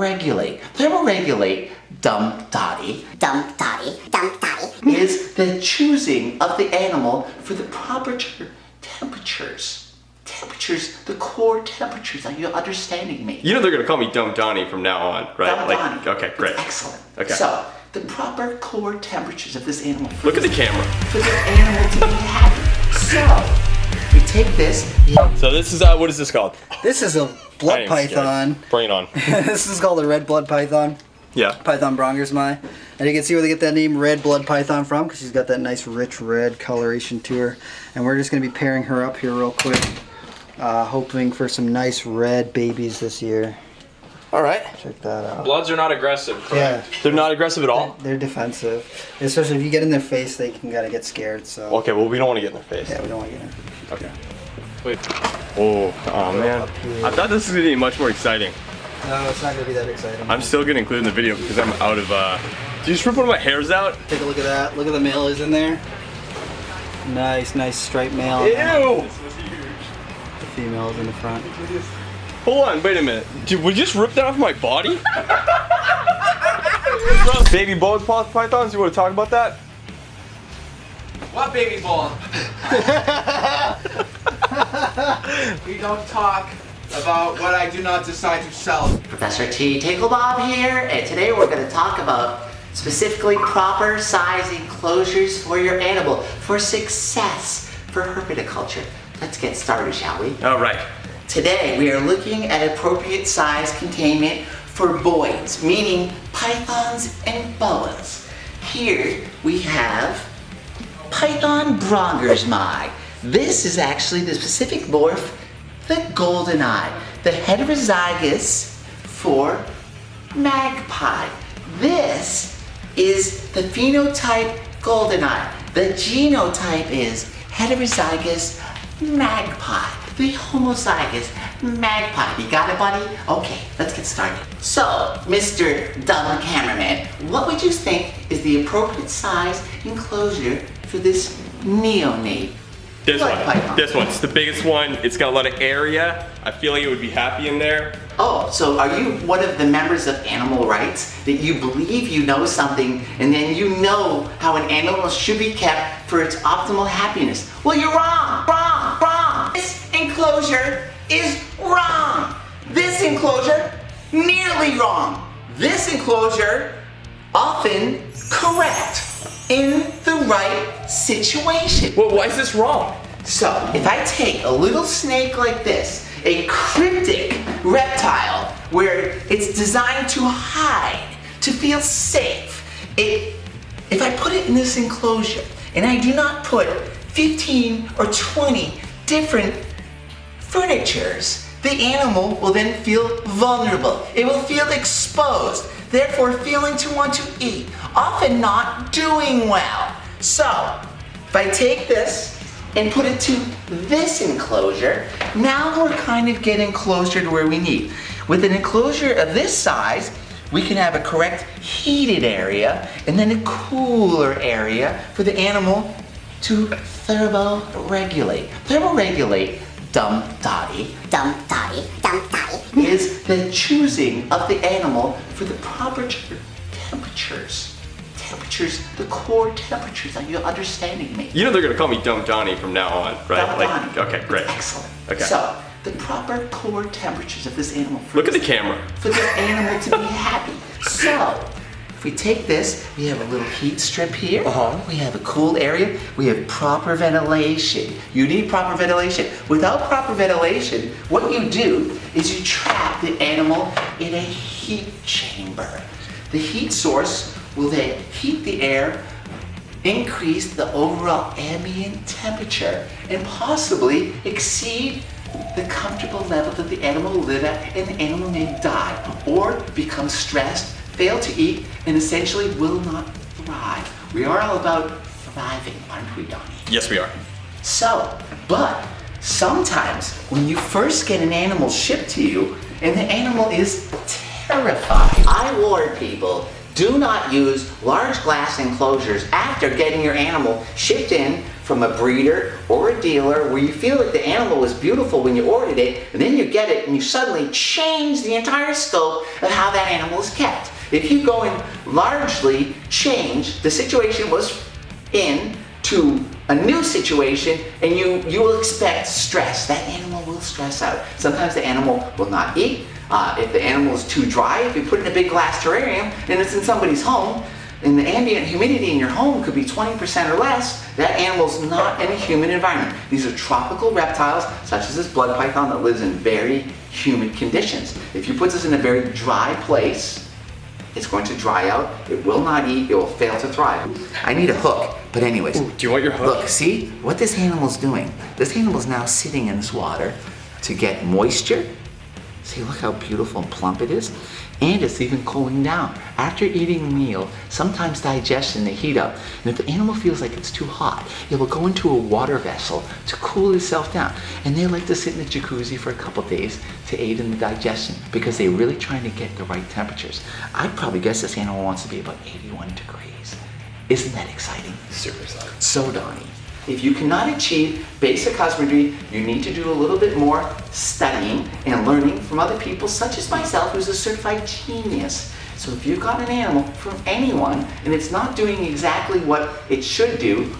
thermoregulate. Thermoregulate, dumb Dotty, is the choosing of the animal for the proper temperatures. Temperatures, the core temperatures. Are you understanding me? You know they're gonna call me Dumb Donny from now on, right? Dumb Donny. Okay, great. That's excellent. Okay. So, the proper core temperatures of this animal. Look at the camera. For the animal to be happy. So, we take this. So this is, what is this called? This is a blood python. Bring it on. This is called a red blood python. Yeah. Python brongersmi. And you can see where they get that name red blood python from, because she's got that nice rich red coloration to her. And we're just going to be pairing her up here real quick. Hoping for some nice red babies this year. All right. Check that out. Bloods are not aggressive, correct? Yeah. They're not aggressive at all? They're defensive. Especially if you get in their face, they can kind of get scared. So. Okay, well we don't want to get in their face. Yeah, we don't want to get in their face. Okay. Wait. Oh man. I thought this was going to be much more exciting. No, it's not going to be that exciting. I'm still going to include in the video because I'm out of, did you just rip one of my hairs out? Take a look at that. Look at the male is in there. Nice, nice striped male. Ew! The female is in the front. Hold on, wait a minute. Would you just rip that off my body? Baby bullet pythons, you want to talk about that? What baby bull? We don't talk about what I do not decide to sell. Professor T. Tinklebob here, and today we're going to talk about specifically proper size enclosures for your animal for success for herpetoculture. Let's get started, shall we? All right. Today we are looking at appropriate size containment for boids, meaning pythons and boas. Here we have Python brongersmi. This is actually the specific morph, the golden eye, the heterozygous for magpie. This is the phenotype golden eye. The genotype is heterozygous magpie. The homozygous magpie. You got it, buddy? Okay, let's get started. So, Mr. Dumb Cameraman, what would you think is the appropriate size enclosure for this neonate? This blood one. python? This one. It's the biggest one. It's got a lot of area. I feel like it would be happy in there. Oh, so are you one of the members of animal rights that you believe you know something and then you know how an animal should be kept for its optimal happiness? Well, you're wrong. This enclosure is wrong. This enclosure, nearly wrong. This enclosure, often correct in the right situation. Well, why is this wrong? So, if I take a little snake like this, a cryptic reptile where it's designed to hide, to feel safe, if I put it in this enclosure and I do not put 15 or 20 different furnitures, the animal will then feel vulnerable. It will feel exposed, therefore feeling to want to eat, often not doing well. So, if I take this and put it to this enclosure, now we're kind of getting closer to where we need. With an enclosure of this size, we can have a correct heated area and then a cooler area for the animal to thermoregulate. Thermoregulate, dumb Dotty, is the choosing of the animal for the proper temperatures. Temperatures, the core temperatures. Are you understanding me? You know they're gonna call me Dumb Donny from now on, right? Dumb Donny. Okay, great. Excellent. Okay. So, the proper core temperatures of this animal. Look at the camera. For the animal to be happy. So, if we take this, we have a little heat strip here. We have a cool area. We have proper ventilation. You need proper ventilation. Without proper ventilation, what you do is you trap the animal in a heat chamber. The heat source will then heat the air, increase the overall ambient temperature, and possibly exceed the comfortable level that the animal will live at, and the animal may die or become stressed, fail to eat, and essentially will not thrive. We are all about thriving, aren't we, Donny? Yes, we are. So, but sometimes when you first get an animal shipped to you and the animal is terrified, I warn people, do not use large glass enclosures after getting your animal shipped in from a breeder or a dealer where you feel like the animal was beautiful when you ordered it, and then you get it and you suddenly change the entire scope of how that animal is kept. If you go and largely change the situation was in to a new situation, and you will expect stress. That animal will stress out. Sometimes the animal will not eat. If the animal is too dry, if you put it in a big glass terrarium and it's in somebody's home, and the ambient humidity in your home could be 20% or less, that animal's not in a humid environment. These are tropical reptiles, such as this blood python that lives in very humid conditions. If you put this in a very dry place, it's going to dry out, it will not eat, it will fail to thrive. I need a hook, but anyways. Ooh, do you want your hook? Look, see what this animal's doing? This animal's now sitting in this water to get moisture. See, look how beautiful and plump it is. And it's even cooling down. After eating a meal, sometimes digestion, they heat up. And if the animal feels like it's too hot, it will go into a water vessel to cool itself down. And they like to sit in the jacuzzi for a couple days to aid in the digestion because they're really trying to get the right temperatures. I'd probably guess this animal wants to be about 81 degrees. Isn't that exciting? Super exciting. So, Donnie, if you cannot achieve basic husbandry, you need to do a little bit more studying and learning from other people, such as myself, who's a certified genius. So if you've got an animal from anyone and it's not doing exactly what it should do,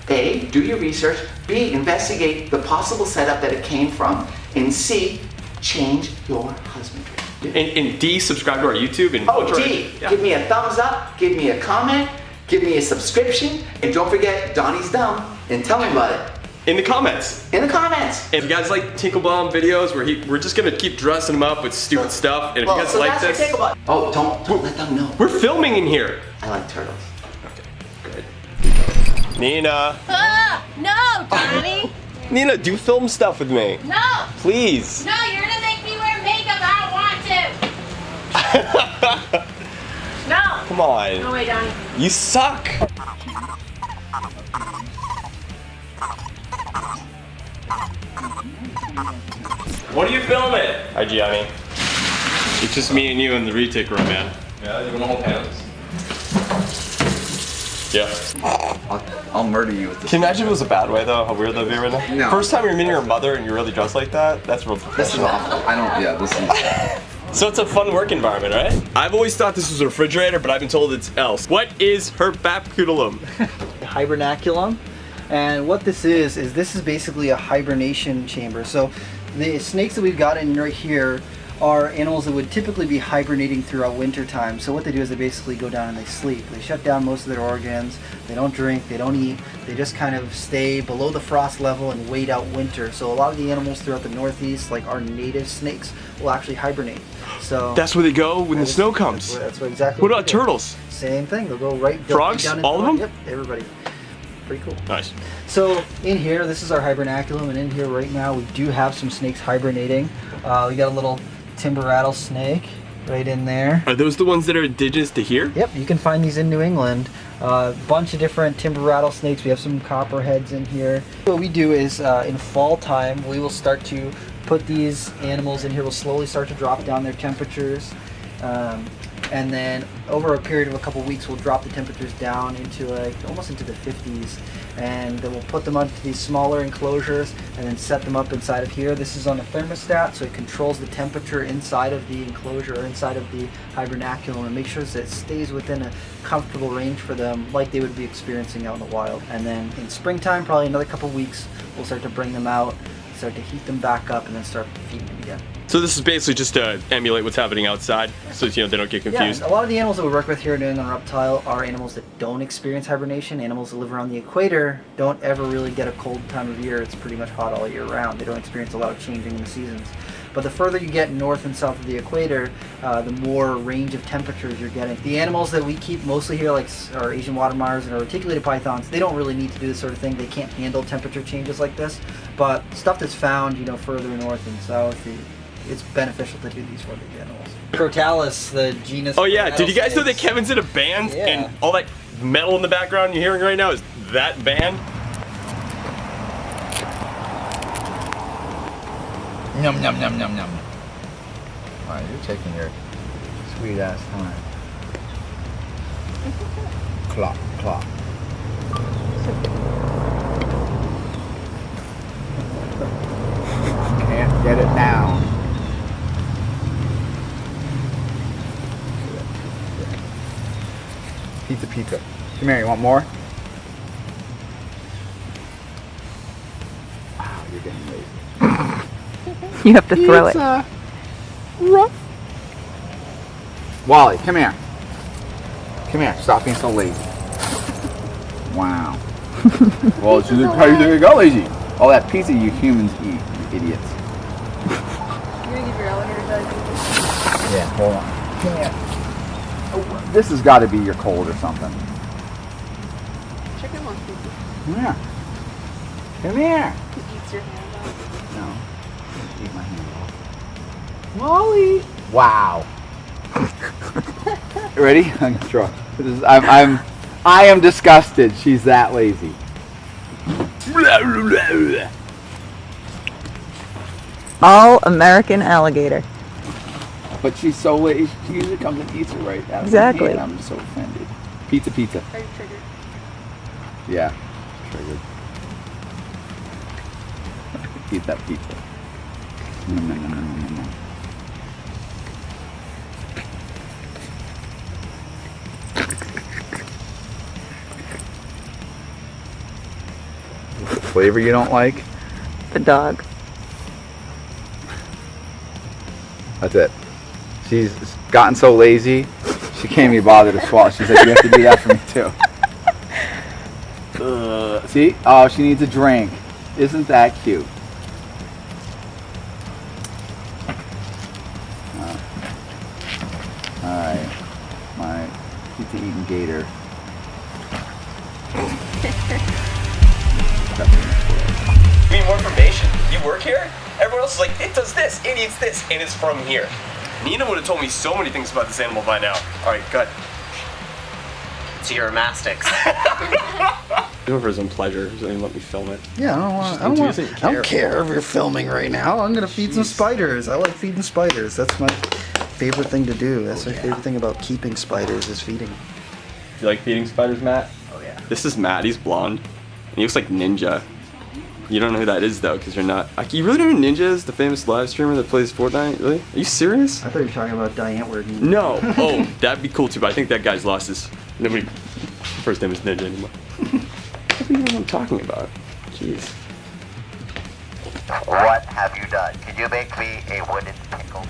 A, do your research, B, investigate the possible setup that it came from, and C, change your husbandry. And D, subscribe to our YouTube. And Oh, D, give me a thumbs up, give me a comment, give me a subscription, and don't forget, Donnie's dumb, and tell me about it. In the comments. In the comments. If you guys like Tinklebomb videos, we're just gonna keep dressing them up with stupid stuff. And if you guys like this, oh, don't let them know. we're filming in here. I like turtles. Okay, good. Nina. No, Donnie. Nina, do film stuff with me. No. Please. No, you're gonna make me wear makeup. I don't want to. No. Come on. No way, Donnie. You suck. What are you filming? Hi, Gianni. It's just me and you in the retake room, man. Yeah, you wanna hold hands? Yeah. I'll murder you with this. Can you imagine if it was a bad way, though? How weird that'd be right now? No. First time you're meeting your mother and you're really dressed like that, that's real This is professional. awful. I don't, yeah, this is... So it's a fun work environment, right? I've always thought this was a refrigerator, but I've been told it's else. What is hibernaculum? Hibernaculum. And what this is this is basically a hibernation chamber. So the snakes that we've got in right here are animals that would typically be hibernating throughout winter time. So what they do is they basically go down and they sleep. They shut down most of their organs. They don't drink, they don't eat. They just kind of stay below the frost level and wait out winter. So a lot of the animals throughout the Northeast, like our native snakes, will actually hibernate. So That's where they go when the snow comes. That's what exactly. What they about do. turtles? Same thing. They'll go right. they'll Frogs? be down in All of front. them? Yep, everybody. Pretty cool. Nice. So in here, this is our hibernaculum, and in here right now we do have some snakes hibernating. We got a little timber rattlesnake right in there. Are those the ones that are indigenous to here? Yep, you can find these in New England. Bunch of different timber rattlesnakes. We have some copperheads in here. What we do is in fall time, we will start to put these animals in here. We'll slowly start to drop down their temperatures. And then over a period of a couple weeks, we'll drop the temperatures down into like almost into the 50s, and then we'll put them onto these smaller enclosures and then set them up inside of here. This is on a thermostat, so it controls the temperature inside of the enclosure or inside of the hibernaculum and makes sure that it stays within a comfortable range for them, like they would be experiencing out in the wild. And then in springtime, probably another couple weeks, we'll start to bring them out, start to heat them back up, and then start feeding them again. So this is basically just to emulate what's happening outside, so they don't get confused. Yeah, a lot of the animals that we work with here at England Reptile are animals that don't experience hibernation. Animals that live around the equator don't ever really get a cold time of year. It's pretty much hot all year round. They don't experience a lot of changing in the seasons. But the further you get north and south of the equator, the more range of temperatures you're getting. The animals that we keep mostly here, like our Asian water mires and our reticulated pythons, they don't really need to do this sort of thing. They can't handle temperature changes like this. But stuff that's found, further north and south, it's beneficial to do these for the animals. Crotalus, the genus. Oh yeah, did you guys know that rattlesnakes. Kevin's in a band Yeah. and all that metal in the background you're hearing right now is that band? Yum, yum, yum, yum, yum. Alright, you're taking your sweet ass time. Clop, clop. Get it down. Pizza, pizza. Come here, you want more? Wow, you're getting lazy. You have to throw it. Wally, come here. Come here, stop being so lazy. Wow. Well, it's just how you got lazy. All that pizza you humans eat, you idiots. You're gonna give your elevator dog. Yeah, hold on. Come here. Oh, this has got to be your cold or something. Chicken wants pizza. Come here. Come here. He eats your hand off. No. Eat my hand off. Wally. Wow. Ready? I'm gonna throw. I am disgusted. She's that lazy. All American alligator. But she's so lazy. She usually comes and eats it right out of my Exactly. hand. I'm so offended. Pizza, pizza. Are you triggered? Yeah. Triggered. Eat that pizza. No, no, no, no, no, no. Flavor you don't like? The dog. That's it. She's gotten so lazy, she can't be bothered to swallow. She said, you have to do that for me too. See? Oh, she needs a drink. Isn't that cute? Alright. My pizza eating gator. You need more information? You work here? Everyone else is like, it does this, it eats this, and it's from here. Nina would have told me so many things about this animal by now. Alright, cut. It's your mastics. Do it for his own pleasure. He doesn't even let me film it. Yeah, I don't care if you're filming right now. I'm gonna feed some spiders. I like feeding spiders. That's my favorite thing to do. That's my favorite thing about keeping spiders is feeding. Do you like feeding spiders, Matt? Oh yeah. This is Matt. He's blonde. And he looks like Ninja. You don't know who that is though, because you're not. Like, you really don't know who Ninja is? The famous live streamer that plays Fortnite? Really? Are you serious? I thought you were talking about Diane Word. No. Oh, that'd be cool too, but I think that guy's lost his. Nobody. First name is Ninja anymore. I don't even know what I'm talking about. Jeez. What have you done? Can you make me a wooden pickle?